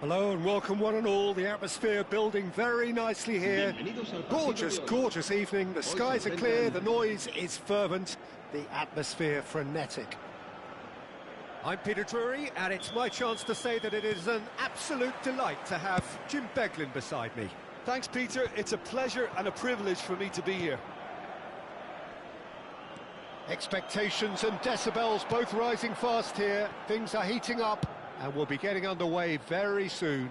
Hello and welcome one and all. The atmosphere building very nicely here. Gorgeous, gorgeous evening. The skies are clear, the noise is fervent, the atmosphere frenetic. I'm Peter Drury, and it's my chance to say that it is an absolute delight to have Jim Beglin beside me. Thanks, Peter. It's a pleasure and a privilege for me to be here. Expectations and decibels both rising fast here. Things are heating up, and we'll be getting underway very soon.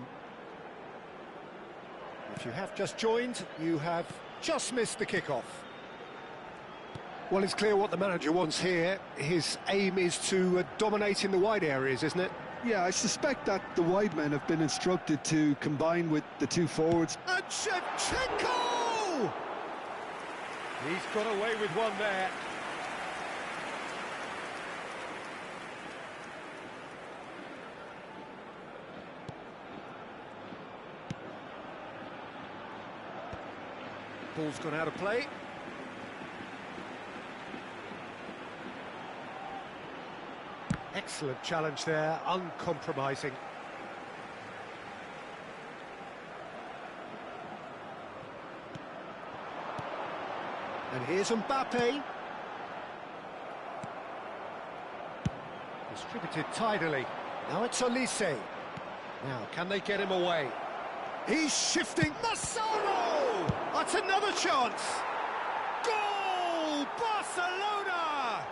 If you have just joined, you have just missed the kickoff. Well, it's clear what the manager wants here. His aim is to dominate in the wide areas, isn't it? Yeah, I suspect that the wide men have been instructed to combine with the two forwards. And Shevchenko! He's got away with one there. Ball's gone out of play. Excellent challenge there, uncompromising. And here's Mbappe. Distributed tidily. Now it's Olise. Now, can they get him away? He's shifting. Massaro! That's another chance. Goal! Barcelona!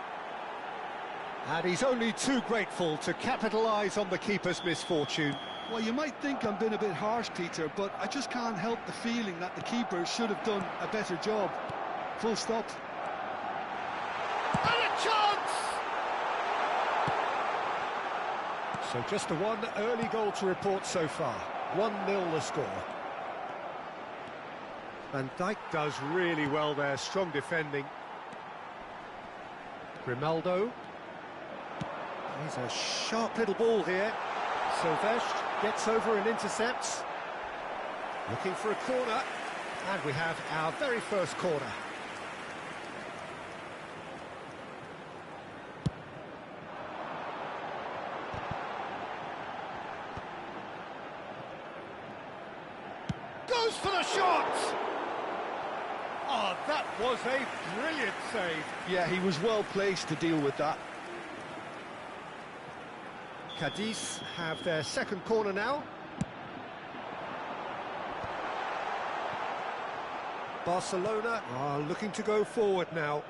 And he's only too grateful to capitalise on the keeper's misfortune. Well, you might think I'm being a bit harsh, Peter, but I just can't help the feeling that the keeper should have done a better job. Full stop. And a chance! So just the one early goal to report so far. 1-0 the score. Van Dijk does really well there, strong defending. Grimaldo. He's a sharp little ball here. Silvestre gets over and intercepts. Looking for a corner. And we have our very first corner. Goes for the shot! Oh, that was a brilliant save. Yeah, he was well placed to deal with that. Cadiz have their second corner now. Barcelona are looking to go forward now.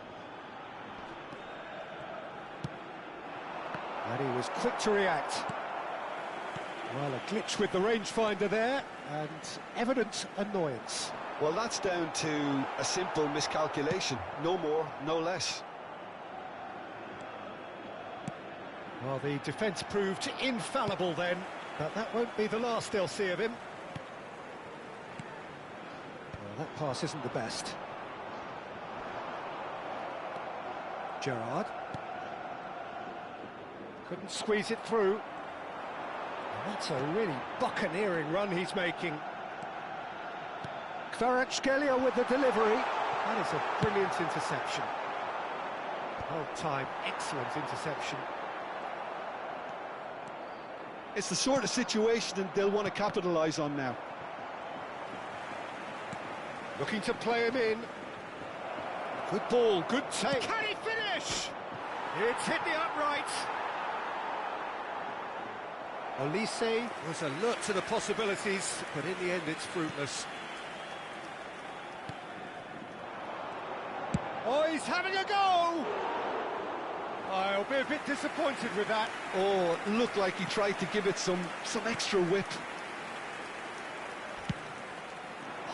And he was quick to react. Well, a glitch with the rangefinder there, and evident annoyance. Well, that's down to a simple miscalculation. No more, no less. Well, the defence proved infallible then, but that won't be the last they'll see of him. Well, that pass isn't the best. Gerrard. Couldn't squeeze it through. That's a really buccaneering run he's making. Kvaratskhelia with the delivery. That is a brilliant interception. Well timed, excellent interception. It's the sort of situation that they'll want to capitalise on now. Looking to play him in. Good ball, good take. Can he finish? It's hit the upright. Olise was alert to the possibilities, but in the end it's fruitless. Oh, he's having a go! I'll be a bit disappointed with that. Oh, it looked like he tried to give it some extra whip.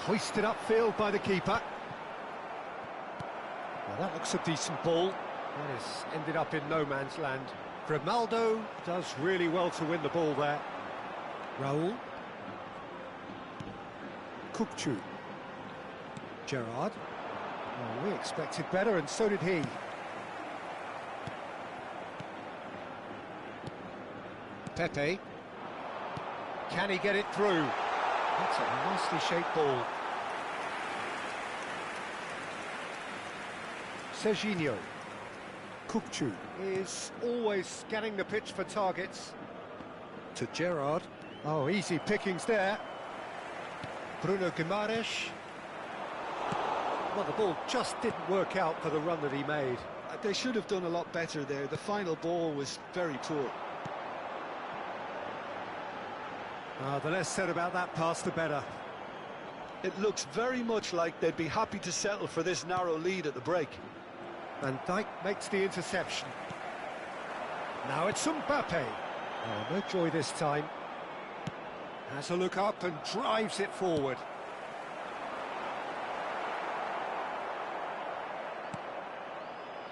Hoisted upfield by the keeper. Well, that looks a decent ball. That has ended up in no man's land. Grimaldo does really well to win the ball there. Raul. Kukçu. Gerrard. Oh, we expected better, and so did he. Pepe. Can he get it through? That's a nicely shaped ball. Serginho. Kukçu is always scanning the pitch for targets. To Gerrard. Oh, easy pickings there. Bruno Guimaraes. Well, the ball just didn't work out for the run that he made. They should have done a lot better there. The final ball was very poor. The less said about that pass, the better. It looks very much like they'd be happy to settle for this narrow lead at the break. Van Dijk makes the interception. Now it's Mbappe. Oh, no joy this time. Has a look up and drives it forward.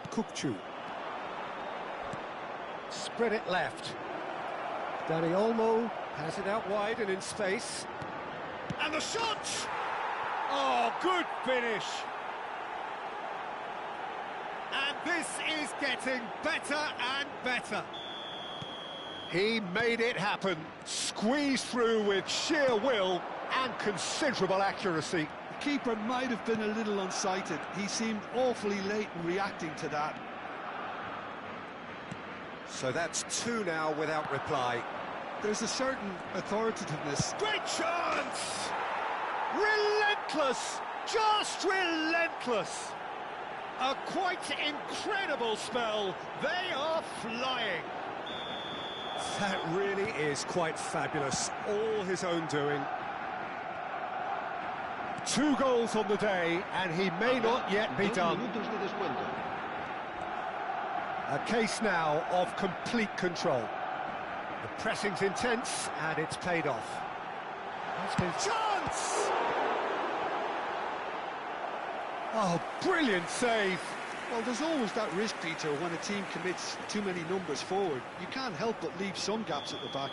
Kukçu. Spread it left. Dani Olmo has it out wide and in space. And the shot! Oh, good finish. And this is getting better and better. He made it happen. Squeezed through with sheer will and considerable accuracy. The keeper might have been a little unsighted. He seemed awfully late in reacting to that. So that's two now without reply. There's a certain authoritativeness. Great chance! Relentless! Just relentless! A quite incredible spell. They are flying. That really is quite fabulous. All his own doing. 2 goals on the day, and he may not yet be done. A case now of complete control. The pressing's intense, and it's paid off. Chance! Oh, brilliant save. Well, there's always that risk, Peter, when a team commits too many numbers forward. You can't help but leave some gaps at the back.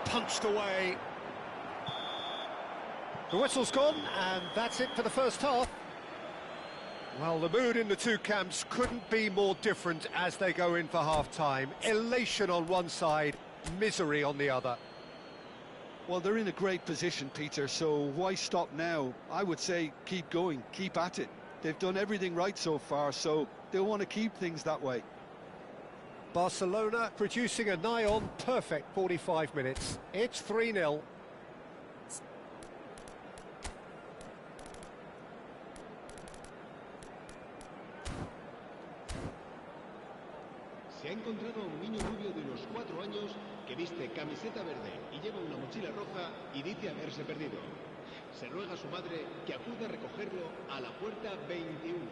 Punched away. The whistle's gone, and that's it for the first half. Well, the mood in the two camps couldn't be more different as they go in for half-time. Elation on one side, misery on the other. Well, they're in a great position, Peter, so why stop now? I would say keep going, keep at it. They've done everything right so far, so they'll want to keep things that way. Barcelona producing a nigh-on perfect 45 minutes. It's 3-0. Se ha encontrado a un niño rubio de unos 4 años que viste camiseta verde y lleva una mochila roja y dice haberse perdido. Se ruega a su madre que acuda a recogerlo a la puerta 21.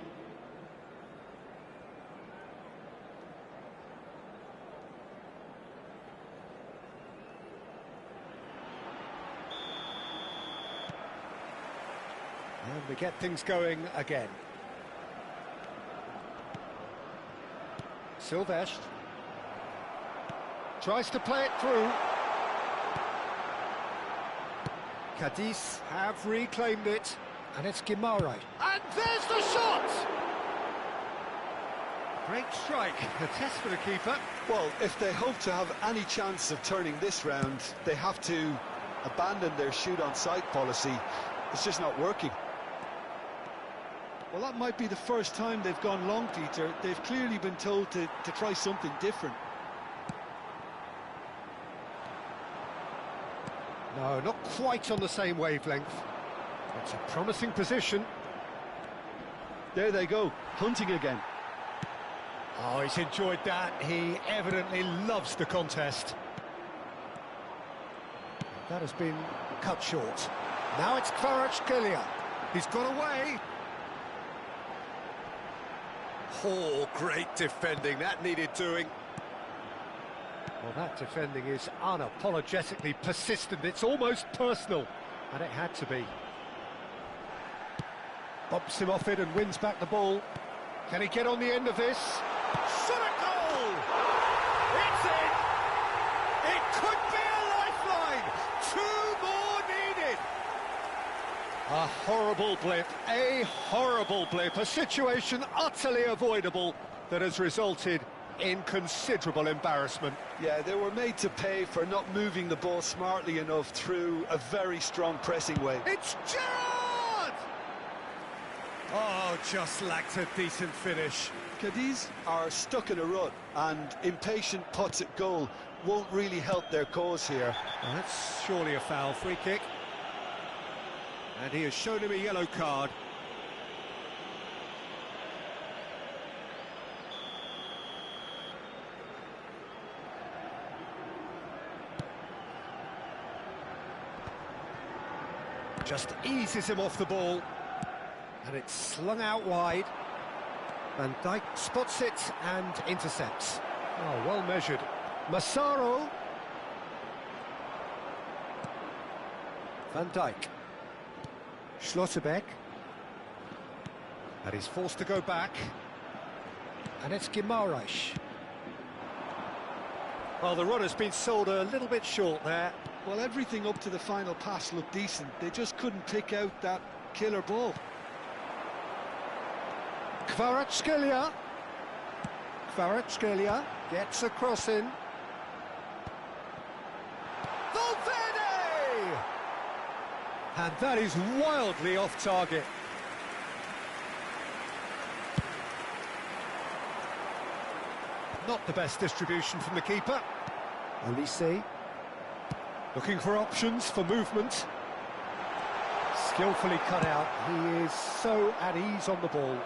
And we get things going again. Silvestre tries to play it through. Cadiz have reclaimed it, and it's Guimaraes. And there's the shot! Great strike, a test for the keeper. Well, if they hope to have any chance of turning this round, they have to abandon their shoot-on-sight policy. It's just not working. Well, that might be the first time they've gone long, Peter. They've clearly been told to try something different. No, not quite on the same wavelength. It's a promising position. There they go, hunting again. Oh, he's enjoyed that. He evidently loves the contest. That has been cut short. Now it's Kvaratskhelia. He's got away. Oh, great defending. That needed doing. Well, that defending is unapologetically persistent. It's almost personal, and it had to be. Bumps him off it and wins back the ball. Can he get on the end of this? Shot a goal! It's in! It could be a lifeline! 2 more needed! A horrible blip, a situation utterly avoidable that has resulted in considerable embarrassment. Yeah, they were made to pay for not moving the ball smartly enough through a very strong pressing wave. It's Gerrard! Oh, just lacked a decent finish. Cadiz are stuck in a rut, and impatient putts at goal won't really help their cause here. Well, that's surely a foul. Free kick. And he has shown him a yellow card. Just eases him off the ball. And it's slung out wide. Van Dijk spots it and intercepts. Oh, well measured. Massaro. Van Dijk. Schlotterbeck. And he's forced to go back. And it's Guimaraes. Well, the run has been sold a little bit short there. Well, everything up to the final pass looked decent. They just couldn't pick out that killer ball. Kvaratskhelia. Kvaratskhelia gets a cross in. Valverde! And that is wildly off target. Not the best distribution from the keeper. Olise. Looking for options for movement. Skillfully cut out. He is so at ease on the ball.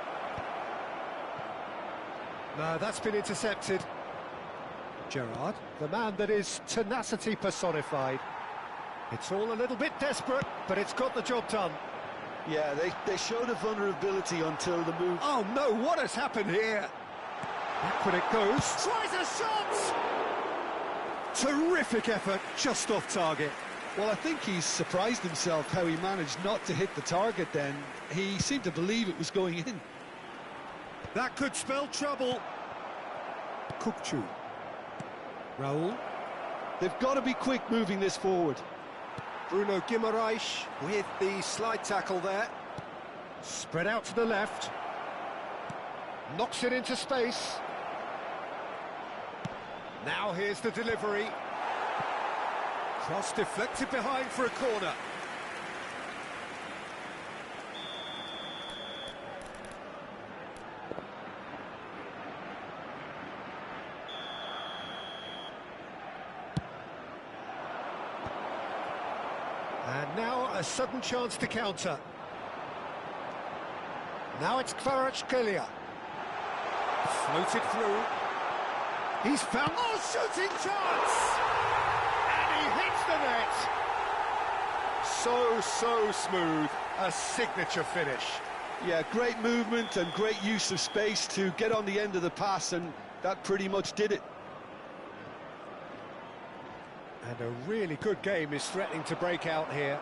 No, that's been intercepted. Gerrard, the man that is tenacity personified. It's all a little bit desperate, but it's got the job done. Yeah, they showed a vulnerability until the move. Oh no, what has happened here? Back when it goes. Tries a shot! Terrific effort, just off target. Well, I think he's surprised himself how he managed not to hit the target then. He seemed to believe it was going in. That could spell trouble. Kukçu. Raul. They've got to be quick moving this forward. Bruno Guimaraes with the slide tackle there. Spread out to the left. Knocks it into space. Now here's the delivery. Cross deflected behind for a corner. And now a sudden chance to counter. Now it's Kvaratskhelia. Floated through. He's found... Oh, shooting chance! And he hits the net! So smooth. A signature finish. Yeah, great movement and great use of space to get on the end of the pass, and that pretty much did it. And a really good game is threatening to break out here.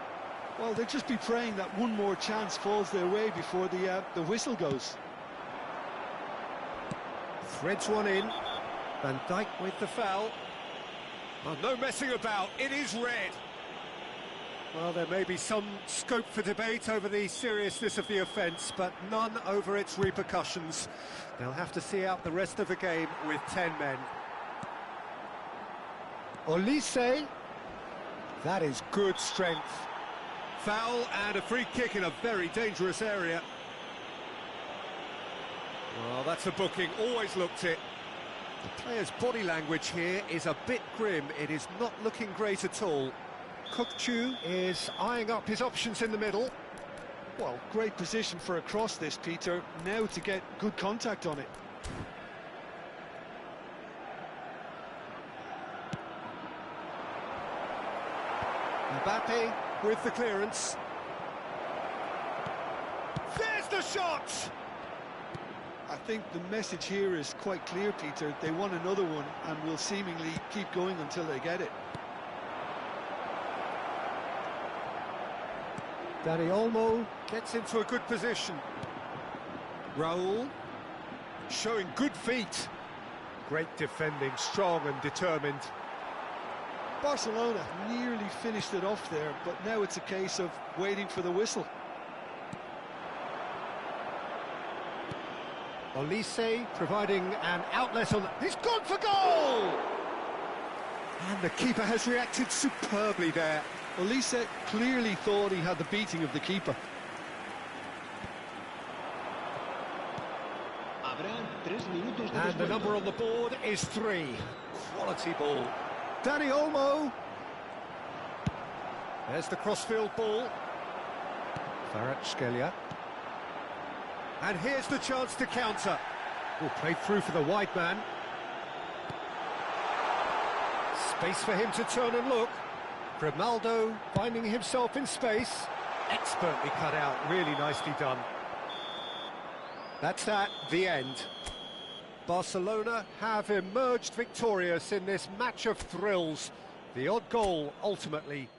Well, they'll just be praying that one more chance falls their way before the whistle goes. Threads one in. Van Dijk with the foul. Well, no messing about, it is red. Well, there may be some scope for debate over the seriousness of the offence, but none over its repercussions. They'll have to see out the rest of the game with 10 men. Olise. That is good strength. Foul and a free kick in a very dangerous area. Well, that's a booking, always looked it. The player's body language here is a bit grim. It is not looking great at all. Kukçu is eyeing up his options in the middle. Well, great position for a cross this, Peter. Now to get good contact on it. Mbappe with the clearance. There's the shot! I think the message here is quite clear, Peter. They want another one and will seemingly keep going until they get it. Dani Olmo gets into a good position. Raul showing good feet. Great defending, strong and determined. Barcelona nearly finished it off there, but now it's a case of waiting for the whistle. Olise providing an outlet on... He's gone for goal! And the keeper has reacted superbly there. Olise clearly thought he had the beating of the keeper. Habrá 3 minutos de And the descuento. number on the board is 3. Quality ball. Danny Olmo. There's the crossfield ball. Kvaratskhelia. And here's the chance to counter. Oh, played through for the wide man. Space for him to turn and look. Grimaldo finding himself in space. Expertly cut out, really nicely done. That's the end. Barcelona have emerged victorious in this match of thrills. The odd goal ultimately.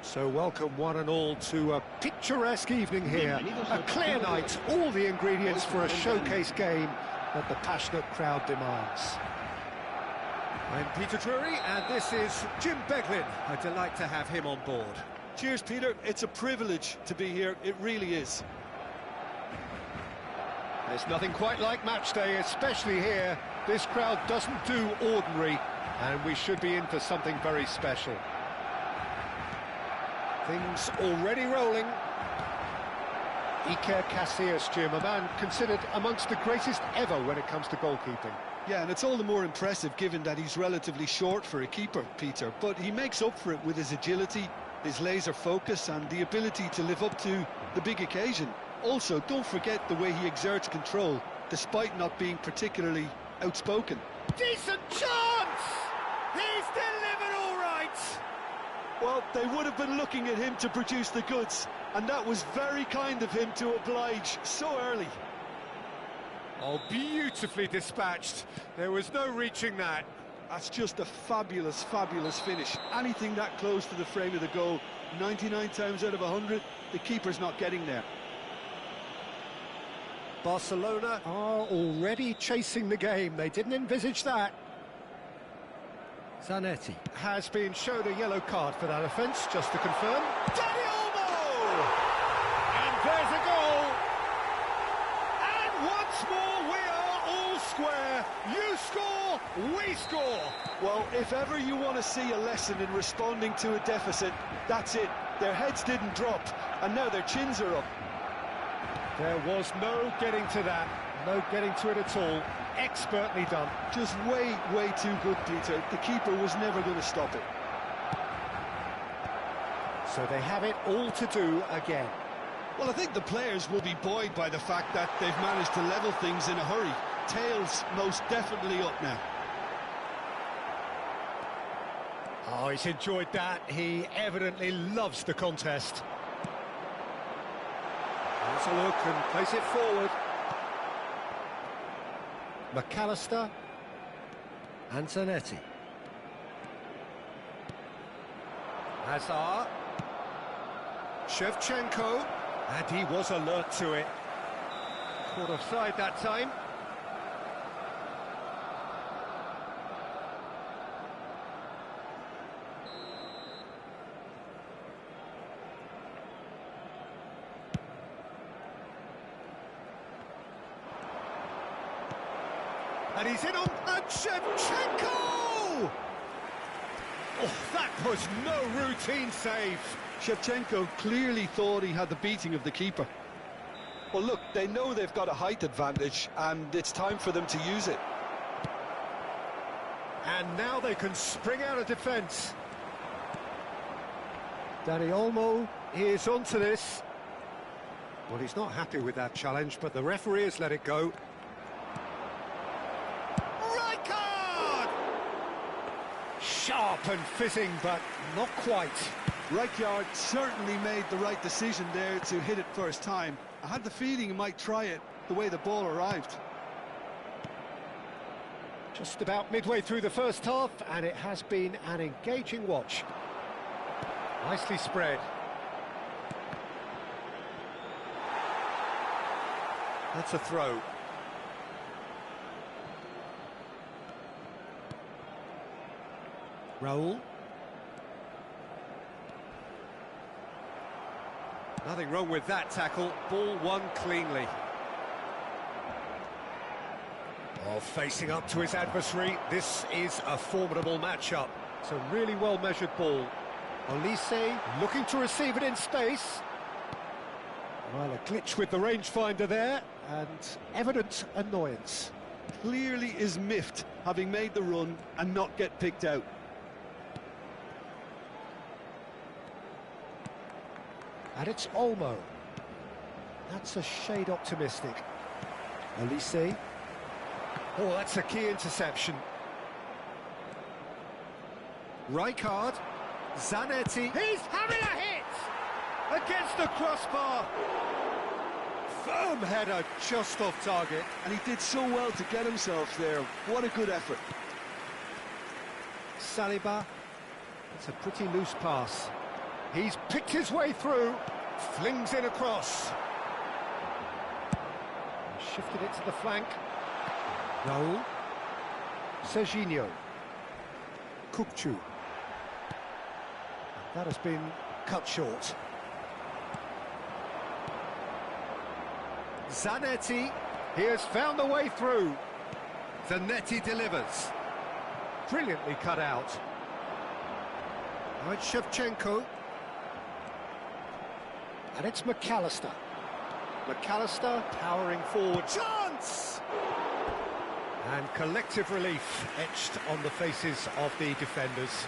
So welcome one and all to a picturesque evening here. A clear night, all the ingredients for a showcase game that the passionate crowd demands. I'm Peter Drury and this is Jim Beglin. A delight to have him on board. Cheers, Peter. It's a privilege to be here. It really is. There's nothing quite like match day, especially here. This crowd doesn't do ordinary, and we should be in for something very special. Things already rolling. Iker Casillas, Jim, a man considered amongst the greatest ever when it comes to goalkeeping. Yeah, and it's all the more impressive given that he's relatively short for a keeper, Peter. But he makes up for it with his agility, his laser focus and the ability to live up to the big occasion. Also, don't forget the way he exerts control, despite not being particularly outspoken. Decent chance! He's delivered all right! Well, they would have been looking at him to produce the goods, and that was very kind of him to oblige so early. Oh, beautifully dispatched. There was no reaching that. That's just a fabulous, fabulous finish. Anything that close to the frame of the goal, 99 times out of 100, the keeper's not getting there. Barcelona are already chasing the game. They didn't envisage that. Zanetti has been shown a yellow card for that offence, just to confirm. Danny Olmo! And there's a goal! And once more we are all square. You score, we score! Well, if ever you want to see a lesson in responding to a deficit, that's it. Their heads didn't drop, and now their chins are up. There was no getting to that, no getting to it at all. Expertly done. Just way, way too good, Peter. The keeper was never going to stop it. So they have it all to do again. Well, I think the players will be buoyed by the fact that they've managed to level things in a hurry. Tails most definitely up now. Oh, he's enjoyed that. He evidently loves the contest. Let's a look and place it forward. McAllister and Zanetti. Hazard. Shevchenko. And he was alert to it. Caught offside that time. And he's in on... And Shevchenko! Oh, that was no routine save. Shevchenko clearly thought he had the beating of the keeper. Well, look, they know they've got a height advantage, and it's time for them to use it. And now they can spring out of defence. Dani Olmo is onto this. Well, he's not happy with that challenge, but the referee has let it go. Right card! Sharp and fizzing, but not quite. Rijkaard certainly made the right decision there to hit it first time. I had the feeling he might try it the way the ball arrived. Just about midway through the first half, and it has been an engaging watch. Nicely spread. That's a throw. Raul. Nothing wrong with that tackle. Ball won cleanly. Oh, facing up to his adversary. This is a formidable matchup. It's a really well-measured ball. Olise looking to receive it in space. Well, a glitch with the rangefinder there, and evident annoyance. Clearly is miffed, having made the run and not get picked out. And it's Olmo. That's a shade optimistic. Olise. Oh, that's a key interception. Rijkaard. Zanetti. He's having a hit! Against the crossbar. Firm header just off target. And he did so well to get himself there. What a good effort. Saliba. It's a pretty loose pass. He's picked his way through, flings it across. Shifted it to the flank. Raul. Serginho. Kukçu. That has been cut short. Zanetti. He has found the way through. Zanetti delivers. Brilliantly cut out. Now it's Shevchenko. And it's McAllister. McAllister powering forward. Chance! And collective relief etched on the faces of the defenders.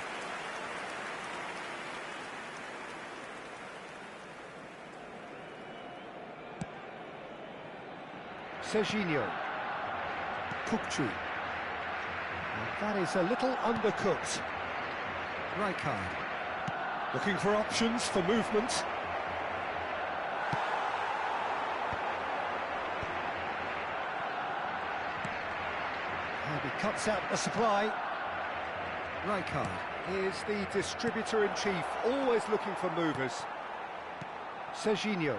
Serginho. Kukçu. And that is a little undercooked. Rijkaard. Looking for options for movement. And he cuts out the supply. Rijkaard is the distributor-in-chief, always looking for movers. Serginho.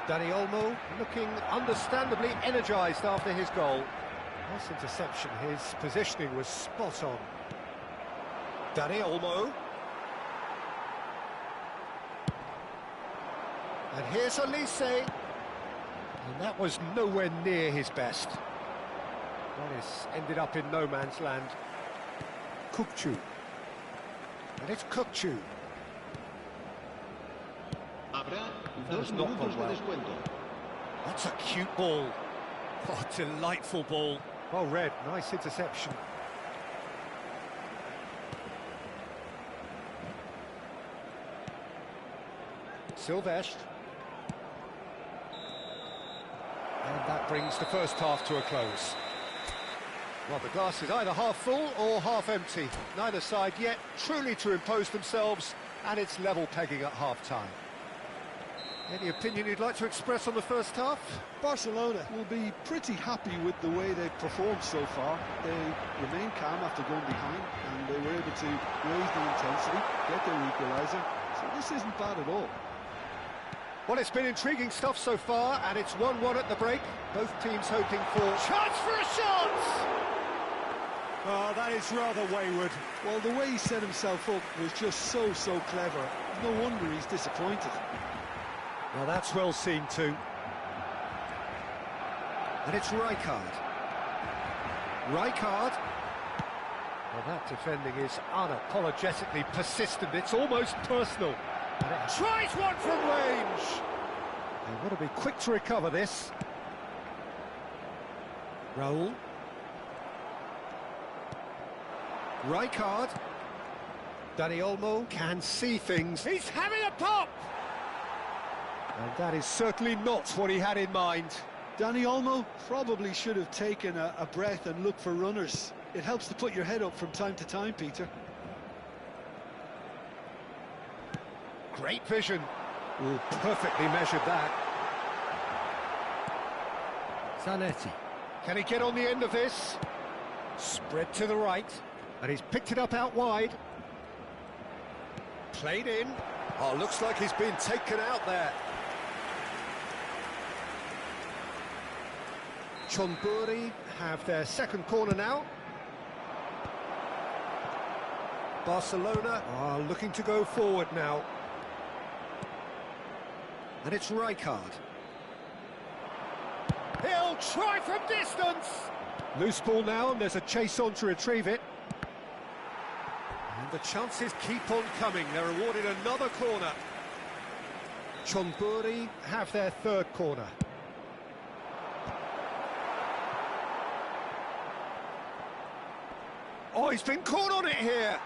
Dani Olmo looking understandably energised after his goal. Nice interception, his positioning was spot on. Dani Olmo. And here's Olise. And that was nowhere near his best. That is ended up in no man's land. Kukçu. And it's Kukçu. Habrá That was not gone well. That's a cute ball. Oh, delightful ball. Well read, nice interception. Silvestre. And that brings the first half to a close. Well, the glass is either half full or half empty. Neither side yet truly to impose themselves, and it's level pegging at half-time. Any opinion you'd like to express on the first half? Barcelona will be pretty happy with the way they've performed so far. They remain calm after going behind, and they were able to raise the intensity, get their equaliser. So this isn't bad at all. Well, it's been intriguing stuff so far, and it's 1-1 at the break. Both teams hoping for... Chance for a shot! Oh, that is rather wayward. Well, the way he set himself up was just so clever. No wonder he's disappointed. Well, that's well seen too. And it's Rijkaard. Rijkaard. Well, that defending is unapologetically persistent. It's almost personal. And it tries one from range. They want to be quick to recover this. Raul. Rijkaard. Dani Olmo can see things. He's having a pop! And that is certainly not what he had in mind. Dani Olmo probably should have taken a breath and looked for runners. It helps to put your head up from time to time, Peter. Great vision. Ooh, perfectly measured that. Zanetti. Can he get on the end of this? Spread to the right. And he's picked it up out wide. Played in. Oh, looks like he's been taken out there. Chonburi have their second corner now. Barcelona are looking to go forward now. And it's Rijkaard. He'll try from distance! Loose ball now, and there's a chase on to retrieve it. And the chances keep on coming. They're awarded another corner. Chonburi have their third corner. Oh, he's been caught on it here.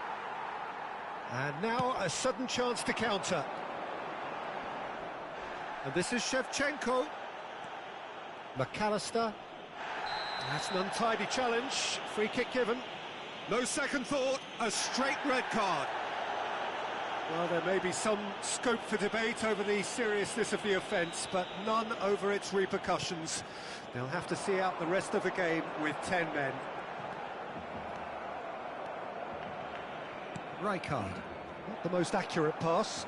And now a sudden chance to counter. And this is Shevchenko. McAllister. That's an untidy challenge. Free kick given. No second thought, a straight red card. Well, there may be some scope for debate over the seriousness of the offence, but none over its repercussions. They'll have to see out the rest of the game with 10 men. Rijkaard, not the most accurate pass.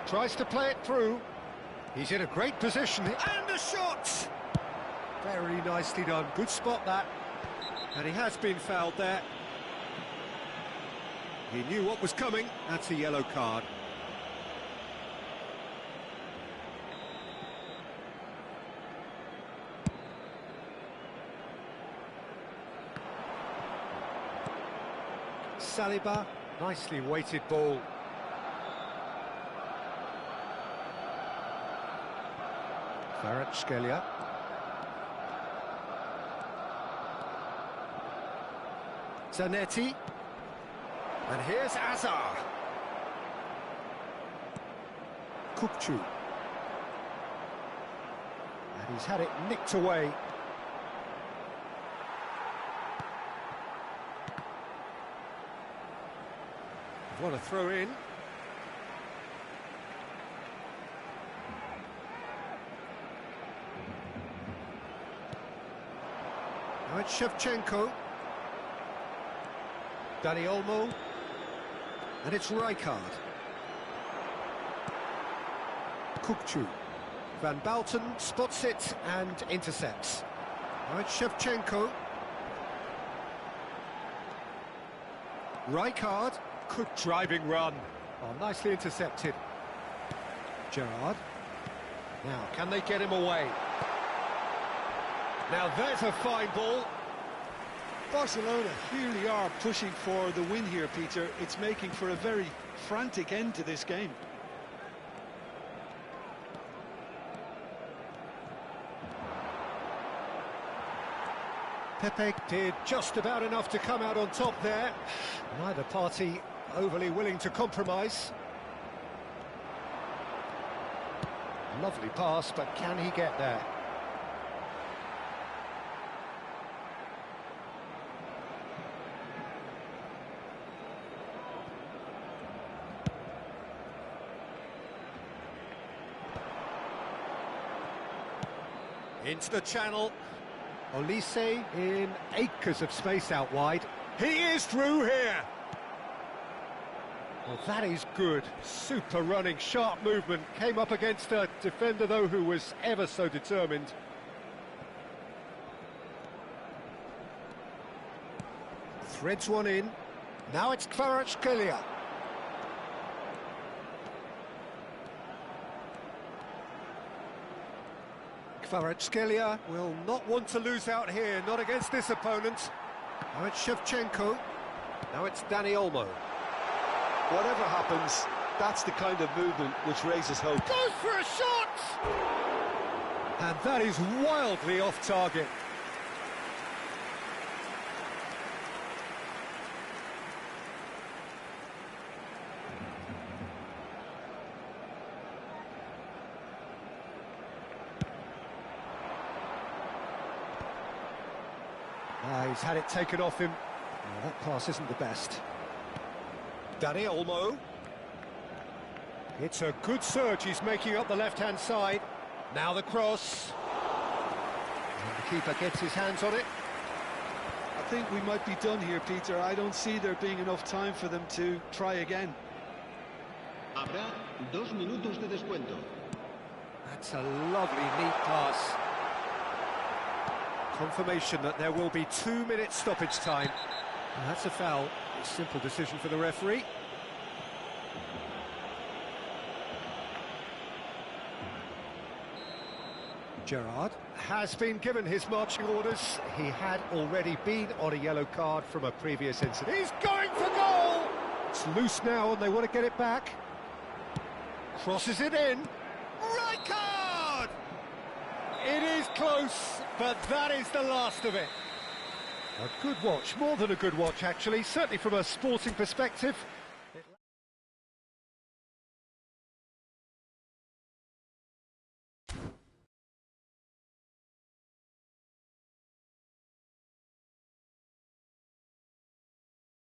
Tries to play it through. He's in a great position, and a shot! Very nicely done, good spot that. And he has been fouled there. He knew what was coming, that's a yellow card. Saliba, nicely weighted ball. Kvaratskhelia. Zanetti. And here's Azar. Kukçu. And he's had it nicked away. What a throw in. Now it's Shevchenko. Dani Olmo. And it's Rijkaard. Kukçu. Van Balten spots it and intercepts. Now it's Shevchenko. Rijkaard. Good driving run. Oh, nicely intercepted. Gerrard. Now, can they get him away? Now, there's a fine ball. Barcelona really are pushing for the win here, Peter. It's making for a very frantic end to this game. Pepe did just about enough to come out on top there. Neither party overly willing to compromise. Lovely pass, but can he get there? Into the channel. Olise in acres of space out wide. He is through here. Well, that is good. Super running, sharp movement. Came up against a defender, though, who was ever so determined. Threads one in. Now it's Kvaratskhelia. Kvaratskhelia will not want to lose out here, not against this opponent. Now it's Shevchenko. Now it's Dani Olmo. Whatever happens, that's the kind of movement which raises hope. Goes for a shot! And that is wildly off target. He's had it taken off him. Well, that pass isn't the best. Dani Olmo. It's a good surge he's making up the left-hand side. Now the cross. And the keeper gets his hands on it. I think we might be done here, Peter. I don't see there being enough time for them to try again. Habrá 2 minutos de descuento. That's a lovely, neat pass. Confirmation that there will be 2 minutes stoppage time. And that's a foul. A simple decision for the referee. Gerrard has been given his marching orders. He had already been on a yellow card from a previous incident. He's going for goal! It's loose now and they want to get it back. Crosses it in. Right card! It is close, but that is the last of it. A good watch, more than a good watch actually, certainly from a sporting perspective.